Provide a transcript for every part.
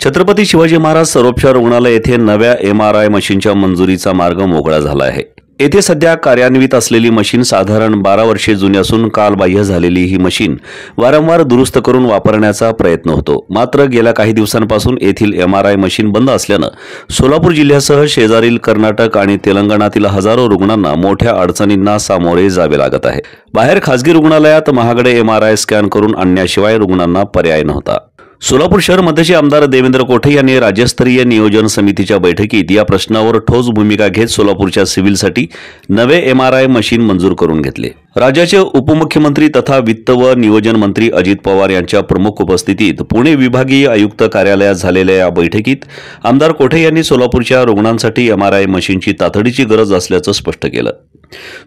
छत्रपती शिवाजी महाराज सर्वोपचार रुग्णालय येथे नव्या MRI मशीनच्या मंजुरीचा मार्ग मोकळा झाला आहे। येथे सध्या कार्यान्वित असलेली मशीन साधारण 12 वर्षे जुनी असून कालबाह्य झालेली ही मशीन वारंवार दुरुस्त करून वापरण्याचा प्रयत्न होतो। मात्र गेल्या काही दिवसांपासून येथील MRI मशीन बंद असल्याने सोलापूर जिल्ह्यासह शेजारील कर्नाटक आणि तेलंगणातील हजारो रुग्णांना मोठ्या अडचणींना सामोरे जावे लागत आहे। बाहेर खासगी रुग्णालयात महागडे MRI स्कॅन करून आणण्याशिवाय रुग्णांना पर्याय नव्हता। सोलापूर शहर मध्यचे आमदार देवेंद्र कोठे यांनी राज्यस्तरीय नियोजन समितीच्या बैठकीत या प्रश्नावर ठोस भूमिका घेत सोलापूरच्या सिव्हिलसाठी नवे MRI मशीन मंजूर करून घेतले। राज्याचे उपमुख्यमंत्री तथा वित्त व नियोजन मंत्री अजित पवार यांच्या प्रमुख उपस्थितीत पुणे विभागीय आयुक्त कार्यालयात झालेल्या या बैठकीत आमदार कोठे यांनी सोलापूरच्या रुग्णांसाठी MRI मशीनची तातडीची गरज असल्याचं स्पष्ट केलं।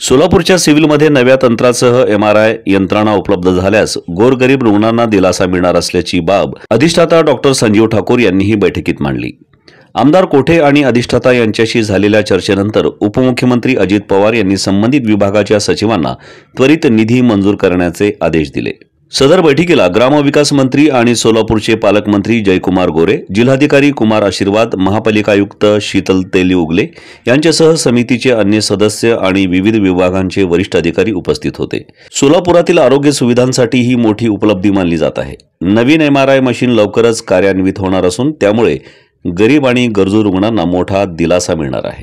सोलापूरच्या सिव्हिलमध्ये नव्या तंत्रासह MRI यंत्रणा उपलब्ध झाल्यास गोरगरीब रुग्णांना दिलासा मिळणार असल्याची बाब अधिष्ठाता डॉक्टर संजीव ठाकूर यांनी ही बैठकीत मांडली। आमदार कोठे आणि अधिष्ठाता यांच्याशी झालेल्या चर्चेनंतर उपमुख्यमंत्री अजित पवार यांनी संबंधित विभागाच्या सचिवांना त्वरित निधी मंजूर करण्याचे आदेश दिले। सदर बैठकीला ग्रामविकास मंत्री आणि सोलापूरचे पालकमंत्री जयकुमार गोरे, जिल्हाधिकारी कुमार आशीर्वाद, महापालिका आयुक्त शीतल तेली उगले यांच्यासह समितीचे अन्य सदस्य आणि विविध विभागांचे वरिष्ठ अधिकारी उपस्थित होते। सोलापुरातील आरोग्य सुविधांसाठी ही मोठी उपलब्धी मानली जात आहे। नवीन MRI मशीन लवकरच कार्यान्वित होणार असून त्यामुळे गरीब आणि गरजू रुग्णांना मोठा दिलासा मिळणार आहे।